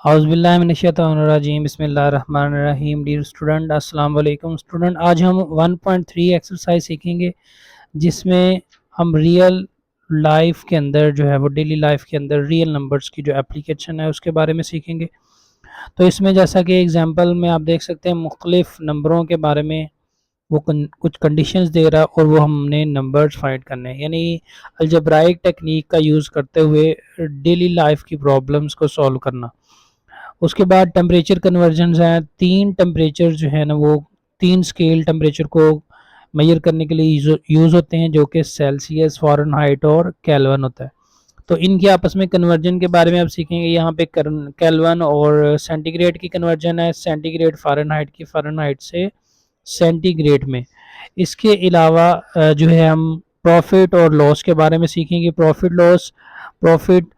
औज़ुबिल्लाहिमिनश्शैतानिर्रजीम बिस्मिल्लाहिर्रहमानिर्रहीम। Dear student, अस्सलाम वालेकुम स्टूडेंट। आज हम 1.3 एक्सरसाइज सीखेंगे जिसमें हम रियल लाइफ के अंदर जो है वो डेली लाइफ के अंदर रियल नंबर्स की जो एप्लीकेशन है उसके बारे में सीखेंगे। तो इसमें जैसा कि एग्जांपल में आप देख सकते हैं मुख्तलिफ नंबरों के बारे में वो कुछ कंडीशंस दे रहा है और वो हमने नंबर्स फाइंड करने हैं, यानी अलजेब्राइक टेक्निक का यूज़ करते हुए डेली लाइफ की प्रॉब्लम्स को सॉल्व करना। उसके बाद टेम्परेचर कन्वर्जन हैं, तीन टेम्परेचर जो है ना वो तीन स्केल टेम्परेचर को मेजर करने के लिए यूज़ होते हैं, जो कि सेल्सियस, फ़ारेनहाइट और केल्विन होता है। तो इनके आपस में कन्वर्जन के बारे में आप सीखेंगे। यहाँ पे केल्विन और सेंटीग्रेड की कन्वर्जन है, सेंटीग्रेड फ़ारेनहाइट की, फ़ारेनहाइट से सेंटीग्रेड में। इसके अलावा जो है हम प्रॉफिट और लॉस के बारे में सीखेंगे। Profit loss, profit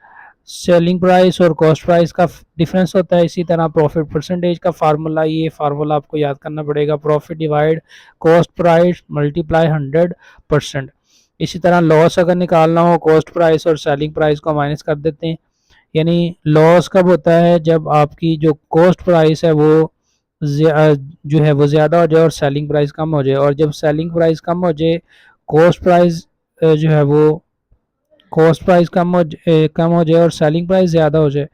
selling price और कॉस्ट प्राइस का डिफरेंस होता है। इसी तरह प्रॉफिट परसेंटेज का फार्मूला, ये फार्मूला आपको याद करना पड़ेगा, profit divide cost price multiply 100%। इसी तरह लॉस अगर निकालना हो, कॉस्ट प्राइस और सेलिंग प्राइस को माइनस कर देते हैं, यानी लॉस कब होता है जब आपकी जो कॉस्ट प्राइस है वो जो है वो ज़्यादा हो जाए और सेलिंग प्राइस कम हो जाए, और जब सेलिंग प्राइस कम हो जाए, कॉस्ट प्राइस जो है वो कॉस्ट प्राइस कम हो जाए और सेलिंग प्राइस ज़्यादा हो जाए,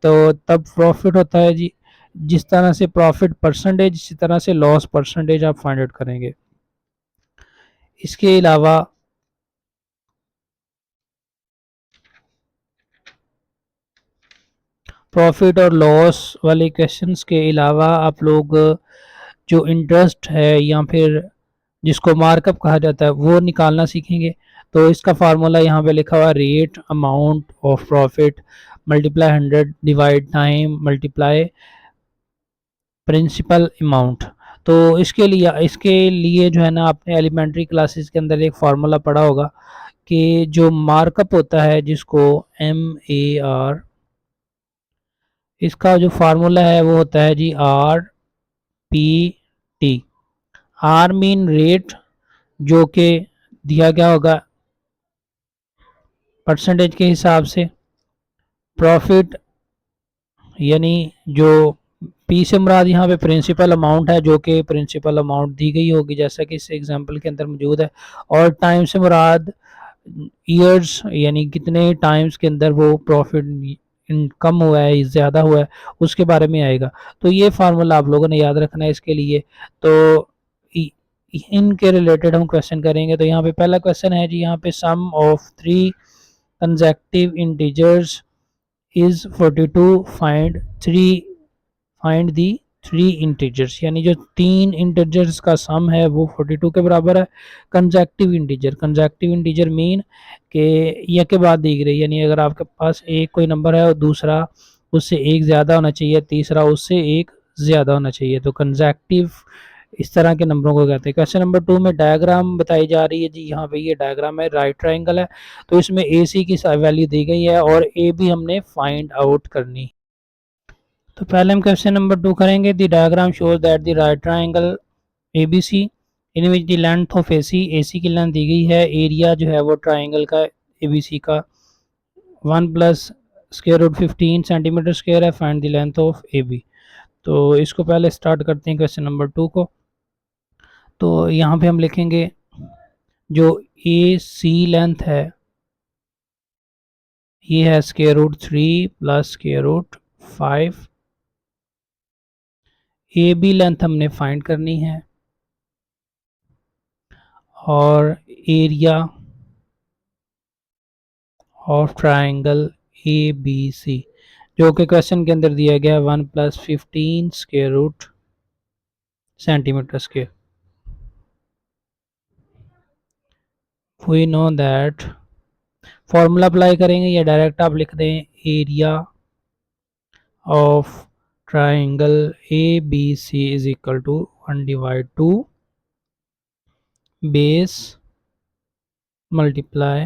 तो तब प्रॉफिट होता है जी। जिस तरह से प्रॉफिट परसेंटेज, इसी तरह से लॉस परसेंटेज आप फाइंड आउट करेंगे। इसके अलावा प्रॉफिट और लॉस वाले क्वेश्चंस के अलावा आप लोग जो इंटरेस्ट है या फिर जिसको मार्कअप कहा जाता है वो निकालना सीखेंगे। तो इसका फार्मूला यहाँ पे लिखा हुआ है, rate amount of profit multiply 100 divide time multiply principal amount. तो इसके लिए जो है ना आपने एलिमेंट्री क्लासेस के अंदर एक फार्मूला पढ़ा होगा कि जो मार्कअप होता है जिसको MAR, इसका जो फार्मूला है वो होता है जी RPT। आर मीन रेट, जो कि दिया गया होगा परसेंटेज के हिसाब से। प्रॉफिट यानी जो पी से मुराद यहाँ पे प्रिंसिपल अमाउंट है, जो कि प्रिंसिपल अमाउंट दी गई होगी जैसा कि इस एग्जांपल के अंदर मौजूद है। और टाइम से मुराद ईयर्स, यानी कितने टाइम्स के अंदर वो प्रॉफिट कम हुआ है, ज़्यादा हुआ है, उसके बारे में आएगा। तो ये फार्मूला आप लोगों ने याद रखना है इसके लिए। तो इनके रिलेटेड हम क्वेश्चन करेंगे। तो यहाँ पे पहला क्वेश्चन है जी, यहाँ पे sum of 3 consecutive integers is 42, find the 3 integers, यानी जो 3 इंटीजर्स का सम है वो 42 के बराबर है। कंसेक्टिव इंटीजर मीन के यह के बाद दी गई, यानी अगर आपके पास एक कोई नंबर है और दूसरा उससे एक ज़्यादा होना चाहिए, तीसरा उससे एक ज़्यादा होना चाहिए, तो कंसेक्टिव इस तरह के नंबरों को कहते हैं। क्वेश्चन नंबर 2 में डायग्राम बताई जा रही है जी। यहाँ पे ये डायग्राम है, राइट ट्रायंगल है, तो इसमें AC की वैल्यू दी गई है और A भी हमने फाइंड आउट करनी। तो पहले हम क्वेश्चन नंबर 2 करेंगे। The diagram shows that the right triangle ABC in which the length of AC की लेंथ दी गई है, एरिया जो है वो ट्रायंगल का ABC का 1 plus square root 15 centimetre square है, find the length of AB। तो इसको पहले स्टार्ट करते हैं क्वेश्चन नंबर 2 को। तो यहाँ पे हम लिखेंगे जो AC लेंथ है ये है square root 3 plus square root 5। AB length हमने फाइंड करनी है और एरिया ऑफ ट्राइंगल ABC जो कि क्वेश्चन के अंदर दिया गया है 1 plus 15 square root centimetre square. We know that, formula apply करेंगे या डायरेक्ट आप लिख दें, area of triangle ABC is equal to 1 divide 2 base multiply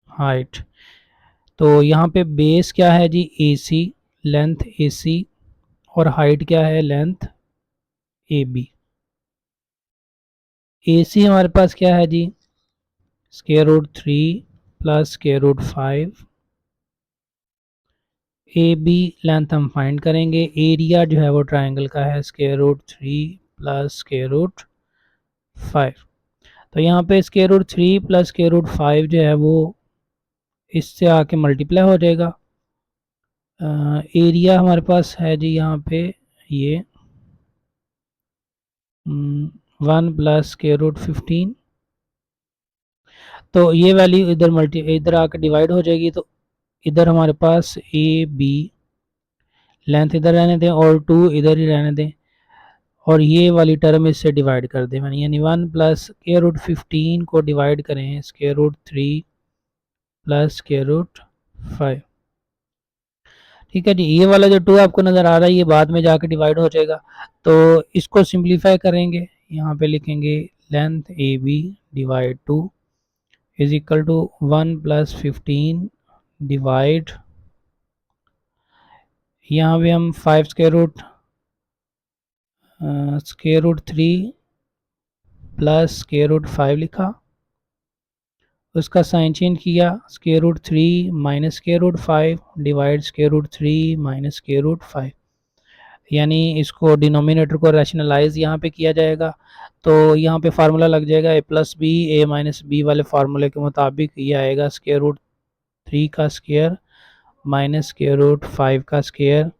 height. तो यहाँ पे बेस क्या है जी, AC, लेंथ AC, और हाइट क्या है, लेंथ AB। AC हमारे पास क्या है जी, square root 3 plus square root 5 A B length हम फाइंड करेंगे। एरिया जो है वो ट्राइंगल का है square root 3 plus square root 5। तो यहाँ पे square root 3 plus square root 5 जो है वो इससे आके मल्टीप्लाई हो जाएगा। एरिया हमारे पास है जी यहाँ पे ये 1 प्लस स्क्वायर रूट 15। तो ये वैल्यू इधर आकर डिवाइड हो जाएगी। तो इधर हमारे पास ए बी लेंथ इधर रहने दें और 2 इधर ही रहने दें, और ये वाली टर्म इससे डिवाइड कर दें मैंने, यानी 1 प्लस स्क्वायर रूट 15 को डिवाइड करें square root 3 plus square root 5। ठीक है जी, ये वाला जो 2 आपको नज़र आ रहा है ये बाद में जाके डिवाइड हो जाएगा। तो इसको सिंप्लीफाई करेंगे, यहाँ पे लिखेंगे length A B divide 2 is equal to 1 plus 15 divide, यहाँ पे हम 5 square root 3 plus square root 5 लिखा, उसका साइन चेंज किया, square root 3 minus square root 5 divide square root 3 minus square root 5, यानी इसको डिनोमिनेटर को रैशनलाइज यहाँ पे किया जाएगा। तो यहाँ पे फार्मूला लग जाएगा ए प्लस बी ए माइनस बी वाले फार्मूले के मुताबिक ये आएगा स्क्वायर रूट 3 का स्क्वायर माइनस स्क्वायर रूट 5 का स्क्वायर,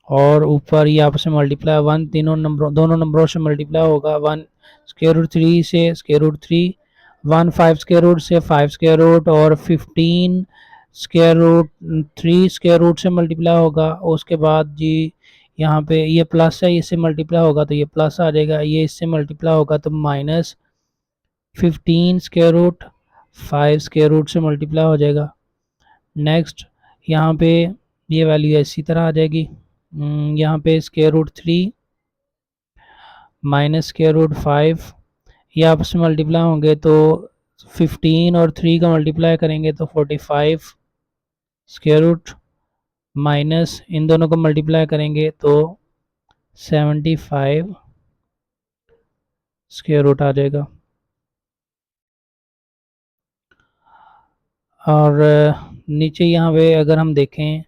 और ऊपर ये आपस में मल्टीप्लाई 1 दोनों नंबरों से मल्टीप्लाई होगा। 1 स्क्वायर रूट 3 से स्क्वायर रूट 3, 1 5 स्क्वायर रूट से 5 स्क्वायर रूट, और 15 स्क्वायर रूट 3 स्क्वायर रूट से मल्टीप्लाई होगा। उसके बाद जी यहाँ पे ये प्लस है, इससे मल्टीप्लाई होगा तो ये प्लस आ जाएगा, ये इससे मल्टीप्लाई होगा तो minus 15 square root 5 square root से मल्टीप्लाई हो जाएगा। नेक्स्ट यहाँ पे ये वैल्यू इसी तरह आ जाएगी। यहाँ पे square root 3 minus square root 5, ये आपस में मल्टीप्लाई होंगे तो 15 और 3 का मल्टीप्लाई करेंगे तो 45 स्क्वायर रूट, माइनस इन दोनों को मल्टीप्लाई करेंगे तो 75 स्क्वायर रूट आ जाएगा। और नीचे यहाँ पे अगर हम देखें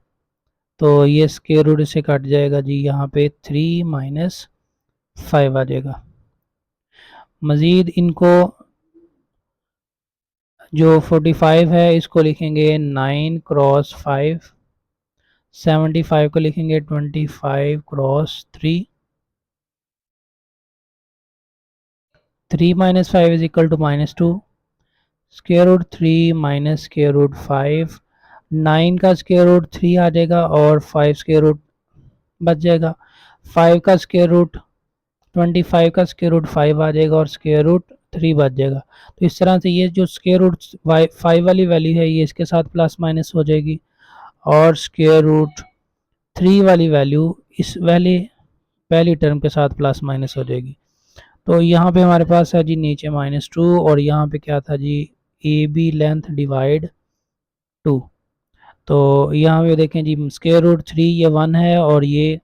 तो ये स्क्वायर रूट से कट जाएगा जी, यहाँ पे 3 माइनस 5 आ जाएगा। मज़ीद इनको जो 45 है इसको लिखेंगे 9 क्रॉस 5, 75 को लिखेंगे 25 cross 3, 3 minus 5 is equal to -2, square root 3 minus square root 5, 9 का स्क्वायर रूट 3 आ जाएगा और 5 स्क्वायर रूट बच जाएगा, 5 का स्क्वायर रूट 25 का स्क्वायर रूट 5 आ जाएगा और स्क्वायर रूट 3 बच जाएगा। तो इस तरह से ये जो स्क्वायर रूट 5 वाली वैल्यू है ये इसके साथ प्लस माइनस हो जाएगी, और स्क्वायर रूट 3 वाली वैल्यू इस वाली पहली टर्म के साथ प्लस माइनस हो जाएगी। तो यहाँ पे हमारे पास है जी नीचे -2, और यहाँ पे क्या था जी ए बी लेंथ डिवाइड 2। तो यहाँ पे देखें जी स्क्वायर रूट 3 ये 1 है और ये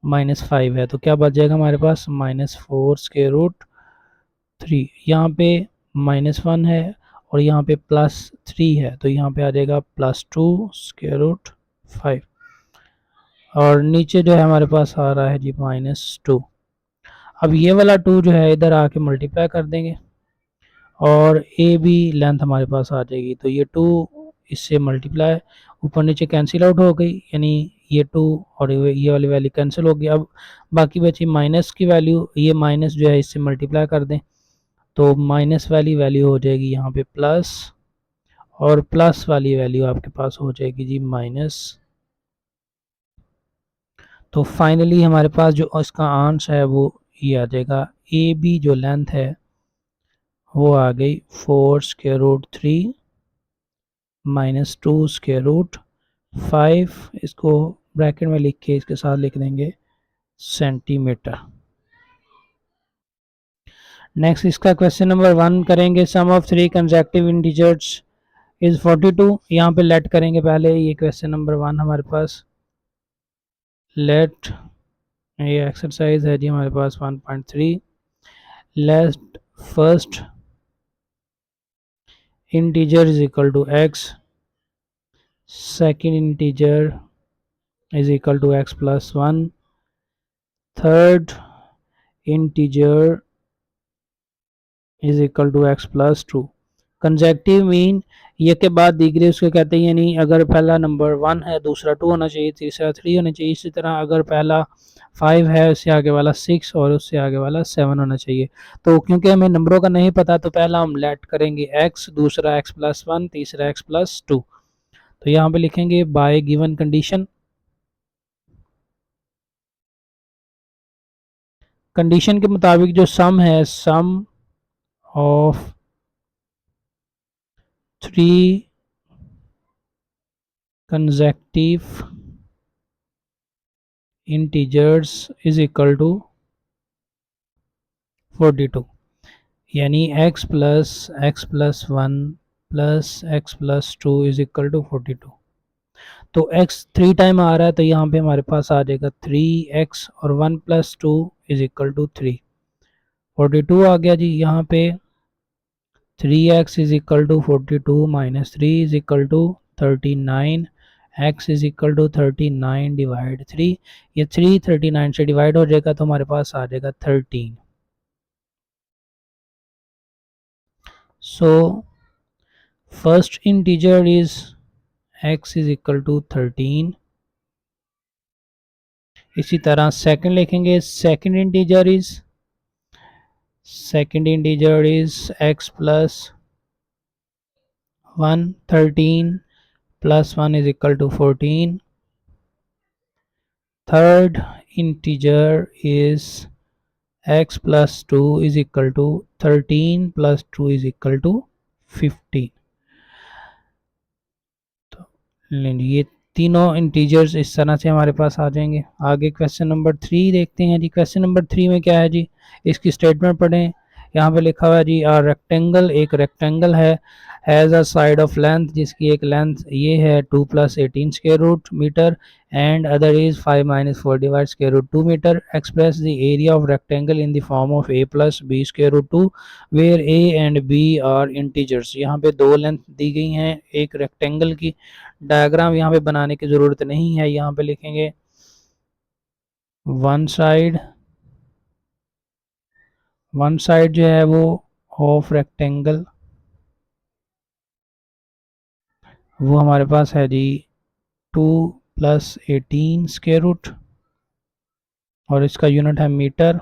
-5 है, तो क्या बच जाएगा हमारे पास -4 स्क्वायर रूट 3। यहाँ पे -1 है और यहाँ पे +3 है, तो यहाँ पे आ जाएगा +2 स्क्वायर रूट 5, और नीचे जो है हमारे पास आ रहा है जी -2। अब ये वाला 2 जो है इधर आके मल्टीप्लाई कर देंगे और ए बी लेंथ हमारे पास आ जाएगी, तो ये 2 इससे मल्टीप्लाई ऊपर नीचे कैंसिल आउट हो गई, यानी ये 2 और ये वाली वैल्यू कैंसिल हो गई। अब बाकी बची माइनस की वैल्यू, ये माइनस जो है इससे मल्टीप्लाई कर दें तो माइनस वाली वैल्यू हो जाएगी यहाँ पे प्लस, और प्लस वाली वैल्यू आपके पास हो जाएगी जी माइनस। तो फाइनली हमारे पास जो इसका आंसर है वो ये आ जाएगा, ए बी जो लेंथ है वो आ गई 4 स्क्वायर रूट 3 -2 स्क्वायर रूट 5, इसको ब्रैकेट में लिख के इसके साथ लिख देंगे सेंटीमीटर। नेक्स्ट इसका क्वेश्चन नंबर 1 करेंगे, सम ऑफ 3 कंसेक्टिव इंटीजर्स इज 42। यहाँ पे लेट करेंगे पहले, ये क्वेश्चन नंबर 1 हमारे पास लेट, ये एक्सरसाइज है जी हमारे पास 1.3। Let first integer is equal to x, second integer is equal to x plus 1. Third integer is equal to x plus 2. Conjunctive mean ये के बाद दीगरे उसके कहते हैं, यानी अगर पहला नंबर 1 है, दूसरा 2 होना चाहिए, तीसरा 3 होना चाहिए। इसी तरह अगर पहला 5 है, उससे आगे वाला 6 और उससे आगे वाला 7 होना चाहिए। तो क्योंकि हमें नंबरों का नहीं पता तो पहला हम लेट करेंगे x, दूसरा x प्लस 1, तीसरा x प्लस 2। तो यहाँ पे लिखेंगे बाय गिवन कंडीशन। कंडीशन के मुताबिक जो सम है, सम of 3 consecutive integers is equal to 42, यानी x plus 1 plus x plus 2 is equal to 42। तो x 3 टाइम आ रहा है तो यहाँ पे हमारे पास आ जाएगा 3x और 1 plus 2 is equal to 3। 42 आ गया जी। यहाँ पे 3x is equal to 42 minus 3 is equal to 39। x is equal to 39 divide 3, ये 3 39 से डिवाइड हो जाएगा तो हमारे पास आ जाएगा 13। So first integer is x is equal to 13। इसी तरह सेकंड लिखेंगे, second integer is x plus 1। 13 plus 1 is equal to 14। Third integer is x plus 2 is equal to 13 plus 2 is equal to 15। तो ये तीनों इंटीजर्स इस तरह से हमारे पास आ जाएंगे। आगे क्वेश्चन नंबर 3 देखते हैं जी। क्वेश्चन नंबर 3 में क्या है जी, इसकी स्टेटमेंट पढ़ें। यहाँ पे लिखा हुआ है जी, आ रेक्टेंगल, एक रेक्टेंगल है, has a side of length, जिसकी एक लेंथ ये है 2 + 18 square root metre and other is 5 - 4 डिवाइड square root 2 metre. Express the area of rectangle in the form of a + b square root 2 where a and b are integers. यहाँ पे दो length दी गई हैं एक रेक्टेंगल की। डायग्राम यहाँ पे बनाने की ज़रूरत नहीं है। यहाँ पे लिखेंगे वन साइड जो है वो ऑफ रेक्टेंगल वो हमारे पास है जी 2 + 18 स्क्वायर रूट और इसका यूनिट है मीटर।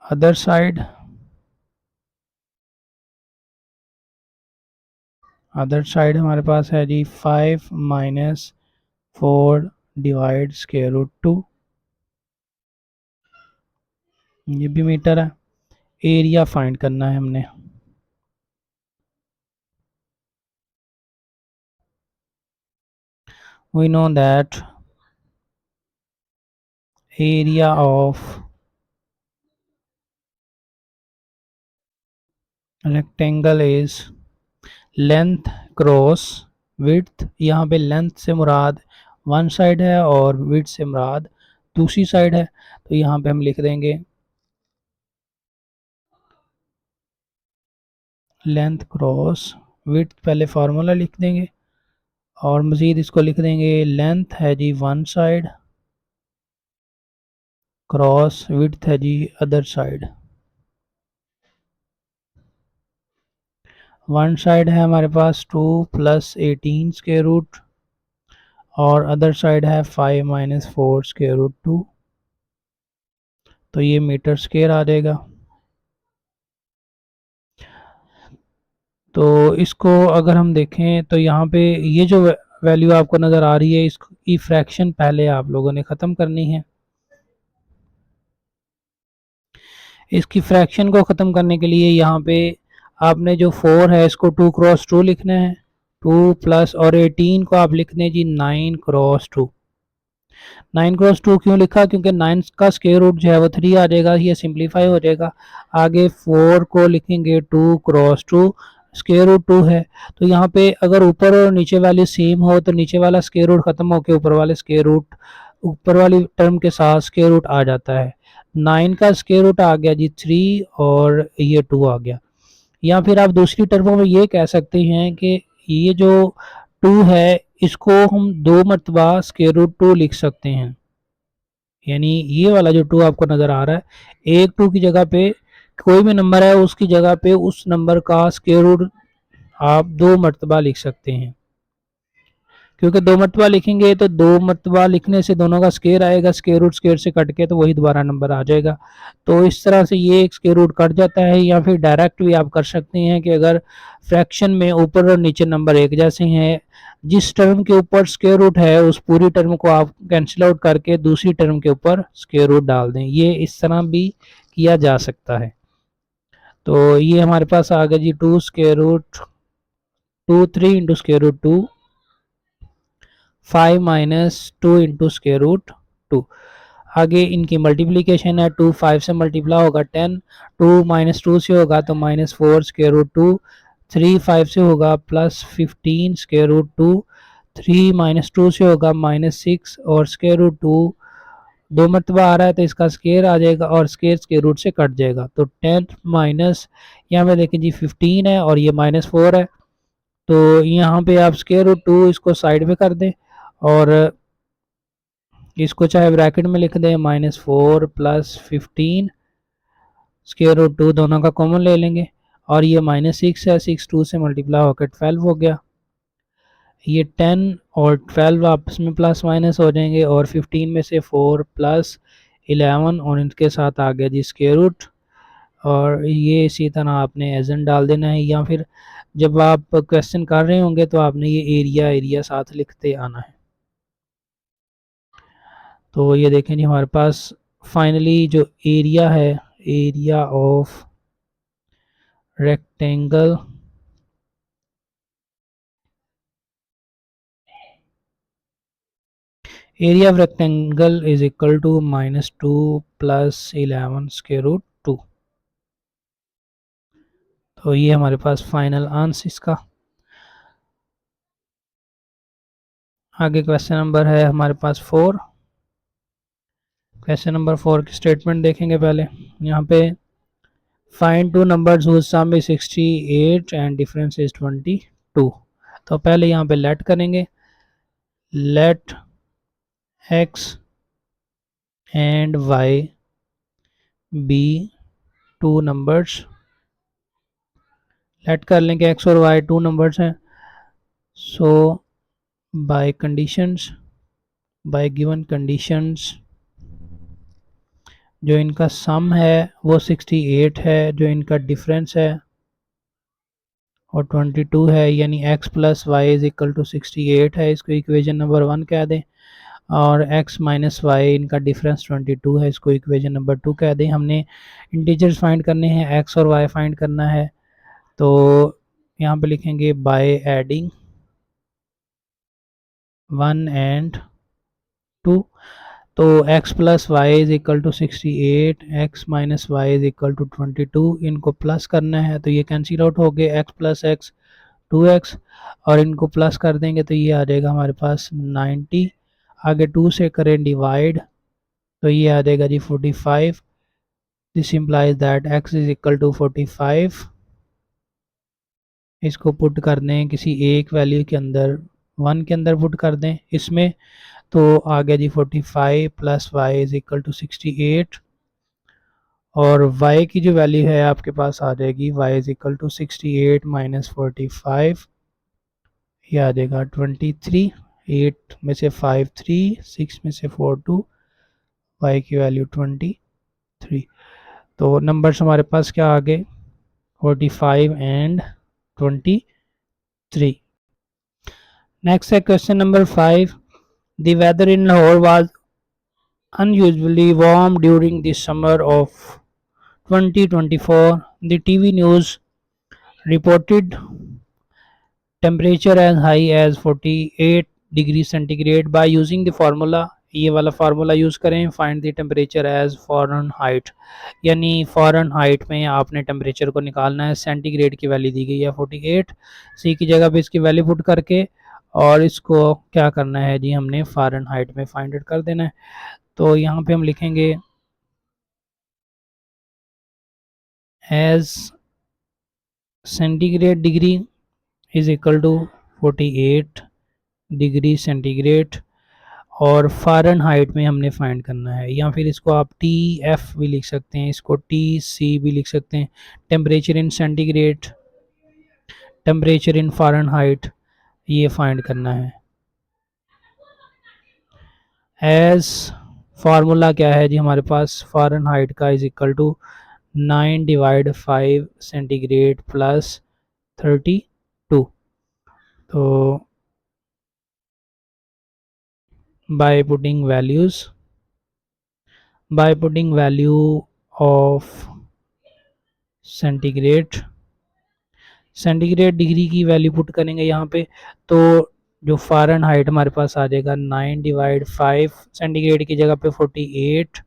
अदर साइड हमारे पास है जी 5 - 4 डिवाइड स्क्वायर रूट 2, ये भी मीटर है। एरिया फाइंड करना है हमने। we know that area of rectangle is length cross width. यहाँ पे लेंथ से मुराद वन साइड है और विड्थ से मुराद दूसरी साइड है। तो यहाँ पे हम लिख देंगे लेंथ क्रॉस विड्थ, पहले फार्मूला लिख देंगे और मज़ीद इसको लिख देंगे लेंथ है जी वन साइड क्रॉस विड्थ है जी अदर साइड। वन साइड है हमारे पास 2 + 18 स्क्वायर रूट और अदर साइड है 5 - 4 स्क्वायर रूट 2। तो ये मीटर स्क्वायर आ जाएगा। तो इसको अगर हम देखें तो यहाँ पे ये जो वैल्यू आपको नज़र आ रही है इसकी फ्रैक्शन पहले आप लोगों ने ख़त्म करनी है। इसकी फ्रैक्शन को ख़त्म करने के लिए यहाँ पे आपने जो 4 है इसको 2 × 2 लिखना है। 2 प्लस और 18 को आप लिख दें जी 9 × 2। 9 × 2 क्यों लिखा, क्योंकि 9 का स्क्वायर रूट जो है वो 3 आ जाएगा, ये सिंप्लीफाई हो जाएगा। आगे 4 को लिखेंगे 2 × 2, स्क्वायर रूट 2 है। तो यहाँ पे अगर ऊपर और नीचे वाली सेम हो तो नीचे वाला स्क्वायर रूट ख़त्म होकर ऊपर वाली टर्म के साथ स्क्वायर रूट आ जाता है। 9 का स्क्वायर रूट आ गया जी 3 और ये 2 आ गया। या फिर आप दूसरी टर्मों में ये कह सकते हैं कि ये जो 2 है इसको हम 2 मरतबा स्क्वायर रूट 2 लिख सकते हैं। यानी ये वाला जो 2 आपको नज़र आ रहा है, एक 2 की जगह पे कोई भी नंबर है उसकी जगह पे उस नंबर का स्क्वायर रूट आप 2 मरतबा लिख सकते हैं। क्योंकि 2 मरतबा लिखेंगे तो 2 मरतबा लिखने से दोनों का स्क्वायर आएगा, स्क्वायर रूट स्क्वायर से कट के तो वही दोबारा नंबर आ जाएगा। तो इस तरह से ये एक स्क्वायर रूट कट जाता है। या फिर डायरेक्ट भी आप कर सकते हैं कि अगर फ्रैक्शन में ऊपर और नीचे नंबर एक जैसे हैं, जिस टर्म के ऊपर स्क्वायर रूट है उस पूरी टर्म को आप कैंसिल आउट करके दूसरी टर्म के ऊपर स्क्वायर रूट डाल दें। ये इस तरह भी किया जा सकता है। तो ये हमारे पास आ गया जी 2 square root 2 3 into square root 2 5 minus 2 into square root 2। आगे इनकी मल्टीप्लिकेशन है, 2 5 से मल्टीप्लाई होगा 10, 2 माइनस 2 से होगा तो माइनस 4 स्क्वायर रूट 2, 3 5 से होगा प्लस 15 स्क्वायर रूट 2, 3 माइनस 2 से होगा माइनस 6 और स्क्वायर रूट 2 दो मरतबा आ रहा है तो इसका स्क्वायर आ जाएगा और स्क्वायर रूट से कट जाएगा। तो 10 माइनस यहाँ पे देखें जी 15 है और ये माइनस 4 है। तो यहाँ पे आप स्क्वायर रूट 2 इसको साइड में कर दें और इसको चाहे ब्रैकेट में लिख दें -4 प्लस 15 स्क्वायर रूट 2 दोनों का कॉमन ले लेंगे और ये -6 है, 6 2 से मल्टीप्लाई होकर 12 हो गया। ये 10 और 12 आपस में प्लस माइनस हो जाएंगे और 15 में से 4 प्लस 11 और इनके साथ आ गया जी स्क्वायर रूट। और ये इसी तरह आपने एजन डाल देना है या फिर जब आप क्वेश्चन कर रहे होंगे तो आपने ये एरिया साथ लिखते आना है। तो ये देखें जी हमारे पास फाइनली जो एरिया है, area of rectangle area of rectangle is equal to -2 plus 11 square root 2। तो ये हमारे पास फाइनल आंसर इसका। आगे क्वेश्चन नंबर है हमारे पास 4। क्वेश्चन नंबर 4 की स्टेटमेंट देखेंगे पहले। यहाँ पे find two numbers whose sum is 68 and difference is 22। तो पहले यहाँ पे लेट करेंगे, let x and y be two numbers. Let कर लें कि x और y टू नंबर्स हैं। So by conditions, by given conditions जो इनका सम है वो 68 है, जो इनका डिफरेंस है और 22 है, यानी x plus y is equal to 68 है, इसको इक्वेशन नंबर 1 कह दें। और x माइनस वाई इनका डिफरेंस 22 है, इसको इक्वेशन नंबर 2 कह दें। हमने इंटीजर्स फाइंड करने हैं, x और y फाइंड करना है। तो यहाँ पे लिखेंगे बाय एडिंग 1 एंड 2। तो x plus y is equal to 68, x minus y is equal to 22, इनको प्लस करना है तो ये कैंसिल आउट हो गए, x प्लस एक्स 2x और इनको प्लस कर देंगे तो ये आ जाएगा हमारे पास 90। आगे 2 से करें डिवाइड तो ये आ जाएगा जी 45। This implies that x is equal to 45। इसको पुट कर दें किसी एक वैल्यू के अंदर, 1 के अंदर पुट कर दें इसमें। तो आ गया जी 45 plus y is equal to 68 और y की जो वैल्यू है आपके पास आ जाएगी y is equal to 68 minus 45, ये आ जाएगा 23। 8 में से 5 3, 6 में से 4 2, y की वैल्यू 23। तो नंबर्स हमारे पास क्या आ गए 45 एंड 23। नेक्स्ट है question number 5। The weather in Lahore was unusually warm during the summer of 2024. The TV news reported temperature as high as 48 degree centigrade by using the formula। ये वाला फार्मूला यूज़ करें, find the temperature as Fahrenheit, यानी Fahrenheit में आपने temperature को निकालना है। Centigrade की वैल्यू दी गई है 48, सी की जगह पे इसकी वैल्यू पुट करके और इसको क्या करना है जी हमने फॉरन हाइट में फाइंड आउट कर देना है। तो यहाँ पे हम लिखेंगे as centigrade degree is equal to 48 degree centigrade, और फ़ारेनहाइट में हमने फाइंड करना है, या फिर इसको आप टी एफ भी लिख सकते हैं, इसको टी सी भी लिख सकते हैं, temperature in centigrade, temperature in Fahrenheit, ये फाइंड करना है। एज फार्मूला क्या है जी हमारे पास, फ़ारेनहाइट का is equal to 9/5 centigrade plus 32। तो by putting values, by putting value of centigrade, centigrade degree की वैल्यू पुट करेंगे यहाँ पे, तो जो फ़ारेनहाइट हमारे पास आ जाएगा 9/5, सेंटीग्रेड की जगह पे 48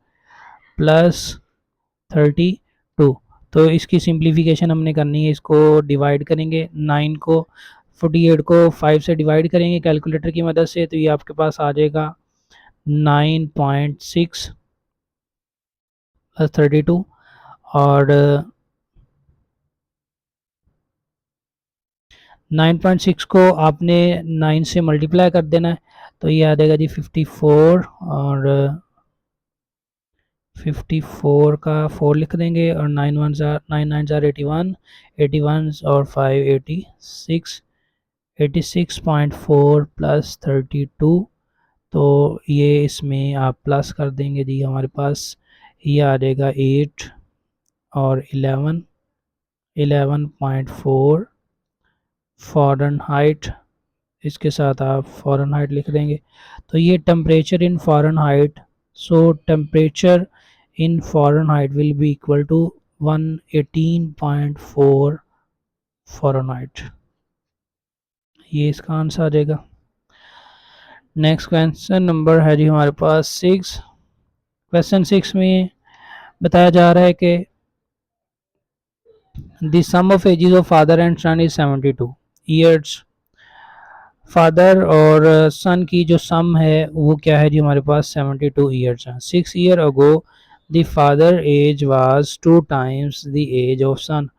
प्लस 32। तो इसकी सिंप्लीफिकेशन हमने करनी है, इसको डिवाइड करेंगे, 9 को 48 को 5 से डिवाइड करेंगे कैलकुलेटर की मदद से, तो ये आपके पास आ जाएगा 9.6 प्लस 32, और 9.6 को आपने 9 से मल्टीप्लाई कर देना है, तो ये आ जाएगा जी 54, और 54 का 4 लिख देंगे, और 9 9 जार 81, 81 और 5 86, 86.4 प्लस 32। तो ये इसमें आप प्लस कर देंगे जी, हमारे पास ये आ जाएगा 8 और 11, 11.4 फ़ारेनहाइट, इसके साथ आप फ़ारेनहाइट लिख देंगे। तो ये temperature in Fahrenheit, so temperature in Fahrenheit will be equal to 118.4 Fahrenheit, ये इसका आंसर आ जाएगा। नेक्स्ट क्वेश्चन नंबर है जी हमारे पास 6। क्वेश्चन 6 में बताया जा रहा है कि the sum of ages of father and son is 72 years. Father और सन की जो सम है वो क्या है जी हमारे पास 72 ईयर्स है। 6 year ago the father age was 2 times the age of son,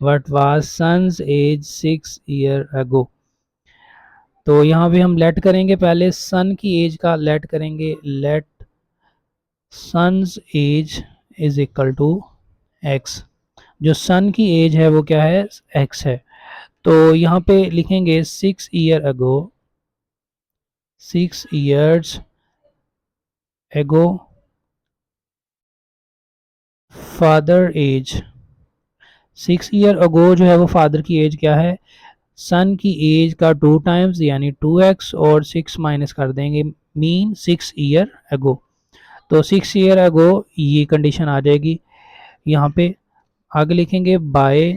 what was son's age 6 year ago. तो यहाँ पे हम लेट करेंगे, पहले सन की एज का लेट करेंगे, let son's age is equal to x. जो सन की एज है वो क्या है, एक्स है। तो यहाँ पे लिखेंगे 6 year ago, 6 years ago father age, 6 year ago जो है वो फादर की एज क्या है, सन की एज का 2 टाइम्स यानी 2x, और 6 माइनस कर देंगे, मीन 6 ईयर अगो। तो 6 ईयर अगो ये कंडीशन आ जाएगी। यहाँ पे आगे लिखेंगे by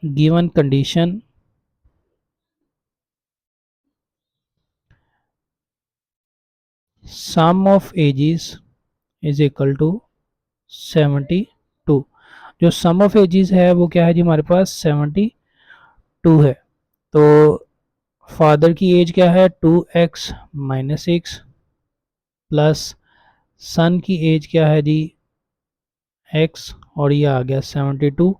given condition sum of ages is equal to 72। जो सम ऑफ एजेस है वो क्या है जी हमारे पास 72 है। तो फादर की एज क्या है 2x माइनस 6, प्लस सन की एज क्या है जी x, और ये आ गया 72।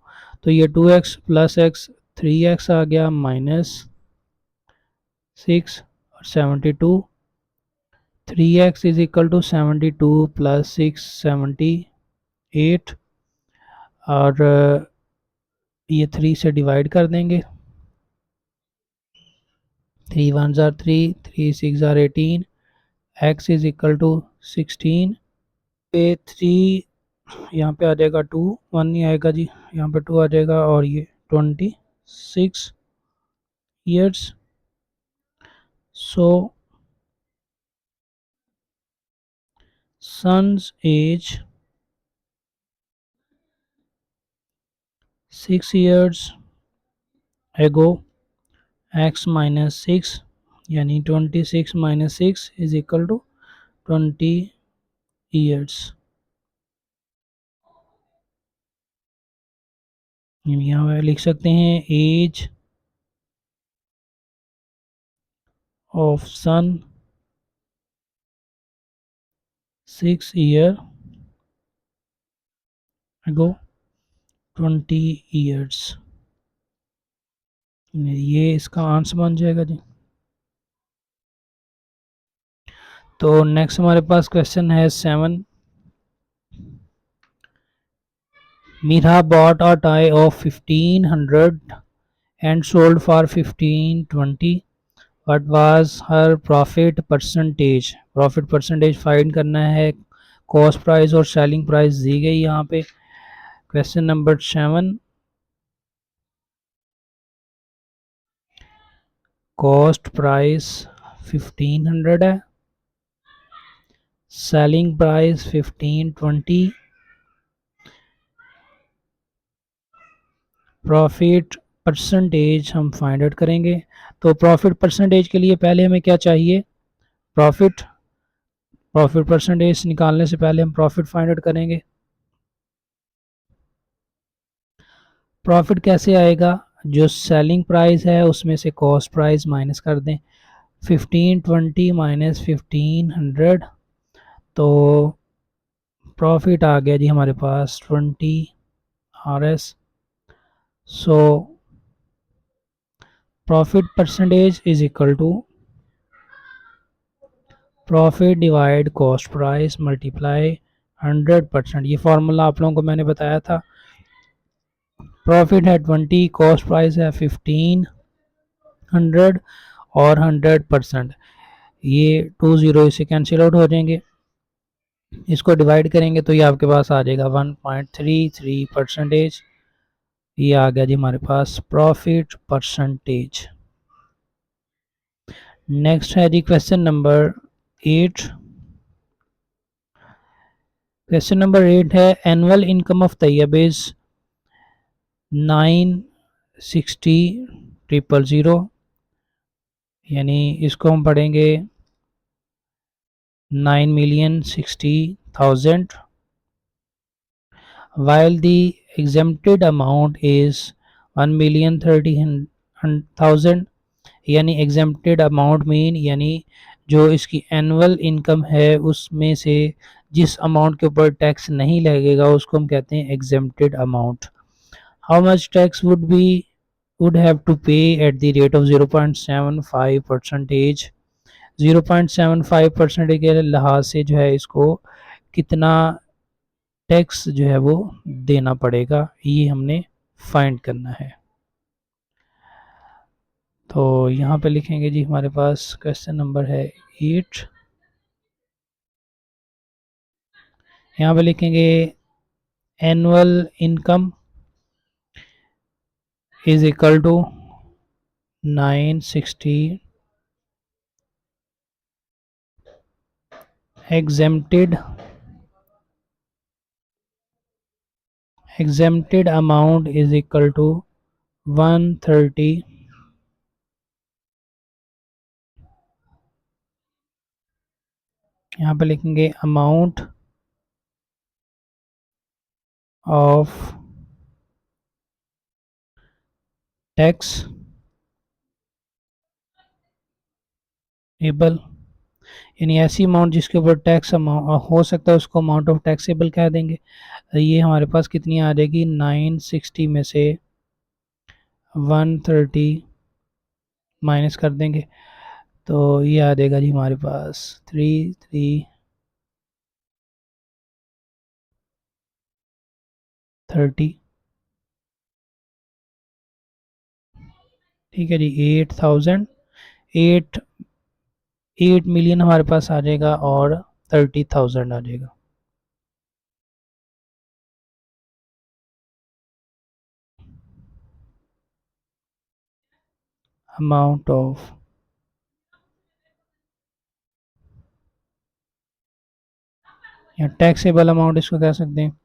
तो ये 2x प्लस x 3x आ गया माइनस 6, और 72, 3x is equal to 72 plus 6 78, और ये 3 से डिवाइड कर देंगे, 3 1 जार 3, 3 6 जार 18, x इज इक्वल टू 16 पे 3, यहाँ पे आ जाएगा 2, 1 नहीं आएगा जी, यहाँ पे 2 आ जाएगा, और ये 26 years. So son's age 6 years ago x minus 6 यानी 26 minus 6 is equal to 20 years. यहाँ लिख सकते हैं age of son 6 year ago 20 years, ये इसका आंसर बन जाएगा जी। तो नेक्स्ट हमारे पास क्वेश्चन है 7। Meera bought a tie of 1500 and sold for 1520. What was her profit percentage? Profit percentage find करना है। कॉस्ट प्राइस और सेलिंग प्राइस दी गई यहाँ पे। Question number 7। कॉस्ट प्राइस 1500 है, सेलिंग प्राइस 1520, प्रॉफिट परसेंटेज हम फाइंड आउट करेंगे। तो प्रॉफिट परसेंटेज के लिए पहले हमें क्या चाहिए? प्रॉफिट प्रॉफिट परसेंटेज निकालने से पहले हम प्रॉफिट फाइंड आउट करेंगे। प्रॉफिट कैसे आएगा? जो सेलिंग प्राइस है उसमें से कॉस्ट प्राइस माइनस कर दें, 1520 माइनस 1500, तो प्रॉफिट आ गया जी हमारे पास 20 RS। So profit percentage is equal to profit divide cost price multiply 100%। ये फॉर्मूला आप लोगों को मैंने बताया था। प्रॉफिट है 20, कॉस्ट प्राइस है 1500 और 100%, ये 20 इसे कैंसिल आउट हो जाएंगे। इसको डिवाइड करेंगे तो ये आपके पास आ जाएगा 1.33%। ये आ गया जी हमारे पास प्रॉफिट परसेंटेज। नेक्स्ट है जी क्वेश्चन नंबर 8। क्वेश्चन नंबर 8 है annual income of Tayyab is 960,000, यानी इसको हम पढ़ेंगे 9,060,000, while the exempted amount is 1,30,000, यानी एग्जेम्प्टेड अमाउंट मीन यानी जो इसकी एनुअल इनकम है उसमें से जिस अमाउंट के ऊपर टैक्स नहीं लगेगा उसको हम कहते हैं exempted amount. How much tax would have to pay at the rate of 0.75%। 0.75% के लिहाज से जो है इसको कितना टैक्स जो है वो देना पड़ेगा, ये हमने फाइंड करना है। तो यहाँ पे लिखेंगे जी हमारे पास क्वेश्चन नंबर है 8। यहाँ पे लिखेंगे annual income is equal to 960 exempted amount is equal to 130, यहाँ पे लिखेंगे अमाउंट ऑफ टैक्स एबल, यानी ऐसी अमाउंट जिसके ऊपर टैक्स हो सकता है उसको अमाउंट ऑफ टैक्सेबल कह देंगे। ये हमारे पास कितनी आ जाएगी? 960 में से 130 माइनस कर देंगे तो ये आ जाएगा जी हमारे पास 3330। ठीक है जी, 8 मिलियन हमारे पास आ जाएगा और 30,000 आ जाएगा। अमाउंट ऑफ या टैक्सेबल अमाउंट इसको कह सकते हैं।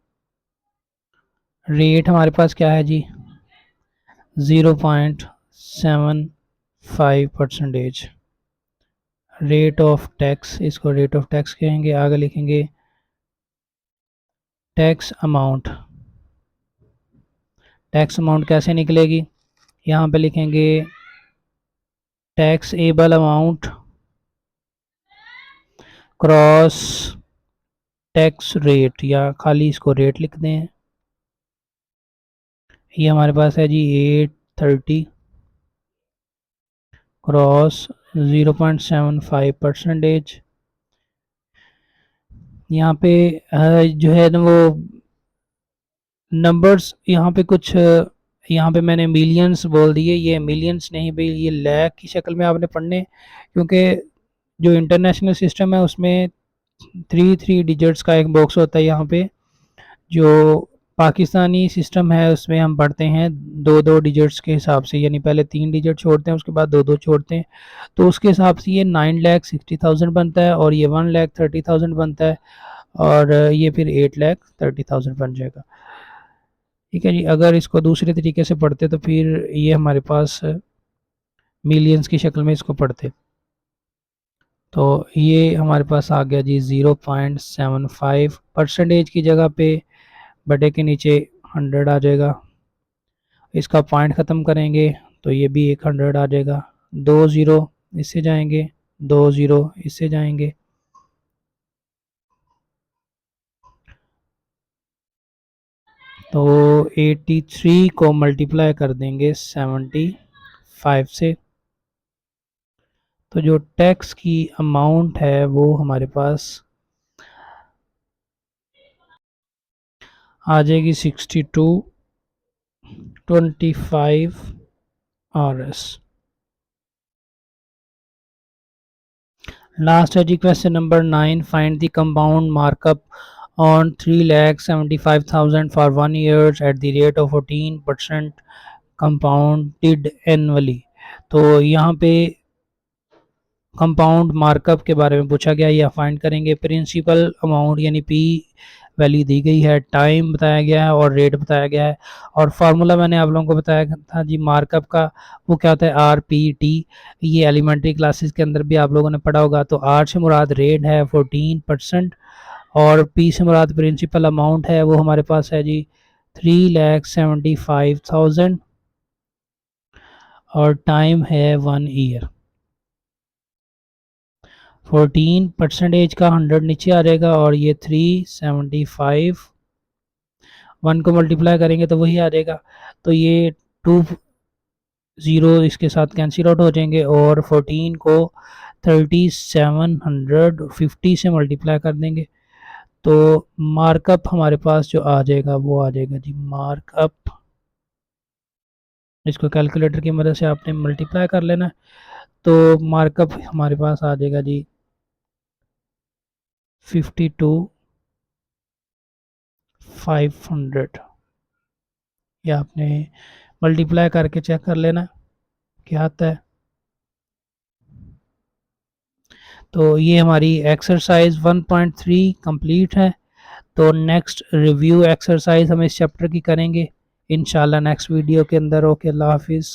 रेट हमारे पास क्या है जी? 0.75%। रेट ऑफ टैक्स, इसको रेट ऑफ टैक्स कहेंगे। आगे लिखेंगे टैक्स अमाउंट। टैक्स अमाउंट कैसे निकलेगी? यहाँ पे लिखेंगे taxable amount cross tax rate, या खाली इसको रेट लिख दें। ये हमारे पास है जी 830 क्रॉस 0.75%। यहाँ पे जो है ना वो नंबर्स यहाँ पे कुछ यहाँ पे मैंने मिलियंस बोल दिए, ये मिलियंस नहीं भाई, ये लैख की शक्ल में आपने पढ़ने, क्योंकि जो इंटरनेशनल सिस्टम है उसमें थ्री थ्री डिजिट्स का एक बॉक्स होता है। यहाँ पे जो पाकिस्तानी सिस्टम है उसमें हम पढ़ते हैं दो दो डिजिट्स के हिसाब से, यानी पहले 3 डिजिट छोड़ते हैं उसके बाद दो दो छोड़ते हैं। तो उसके हिसाब से ये 9,60,000 बनता है और ये 1,30,000 बनता है और ये फिर 8,30,000 बन जाएगा। ठीक है जी। अगर इसको दूसरे तरीके से पढ़ते तो फिर ये हमारे पास मिलियंस की शक्ल में इसको पढ़ते। तो ये हमारे पास आ गया जी 0.75% की जगह पे बटे के नीचे 100 आ जाएगा। इसका पॉइंट ख़त्म करेंगे तो ये भी एक 100 आ जाएगा। 2 ज़ीरो इससे जाएंगे, 2 ज़ीरो इससे जाएंगे, तो 83 को मल्टीप्लाई कर देंगे 75 से, तो जो टैक्स की अमाउंट है वो हमारे पास आ जाएगी 6225 RS। लास्ट है जी question number 9, find the compound markup on 3,75,000 for 1 year at the rate of 14% compounded annually. तो यहाँ पे कंपाउंड मार्कअप के बारे में पूछा गया, या फाइंड करेंगे। प्रिंसिपल अमाउंट यानी पी वैल्यू दी गई है, टाइम बताया गया है और रेट बताया गया है। और फार्मूला मैंने आप लोगों को बताया था जी मार्कअप का, वो क्या होता है RPT। ये एलिमेंट्री क्लासेस के अंदर भी आप लोगों ने पढ़ा होगा। तो R से मुराद रेट है 14% और P से मुराद प्रिंसिपल अमाउंट है, वो हमारे पास है जी 3,75,000 और टाइम है 1 ईयर। 14% का 100 नीचे आ जाएगा और ये 375 1 को मल्टीप्लाई करेंगे तो वही आ जाएगा। तो ये 2 ज़ीरो इसके साथ कैंसिल आउट हो जाएंगे और 14 को 3750 से मल्टीप्लाई कर देंगे तो मार्कअप हमारे पास जो आ जाएगा वो आ जाएगा जी मार्कअप। इसको कैलकुलेटर की मदद से आपने मल्टीप्लाई कर लेना, तो मार्कअप हमारे पास आ जाएगा जी 52,500। ये आपने मल्टीप्लाई करके चेक कर लेना क्या आता है। तो ये हमारी एक्सरसाइज 1.3 कंप्लीट है। तो नेक्स्ट रिव्यू एक्सरसाइज हम इस चैप्टर की करेंगे इंशाल्लाह नेक्स्ट वीडियो के अंदर। ओके, अल्लाह हाफिज़।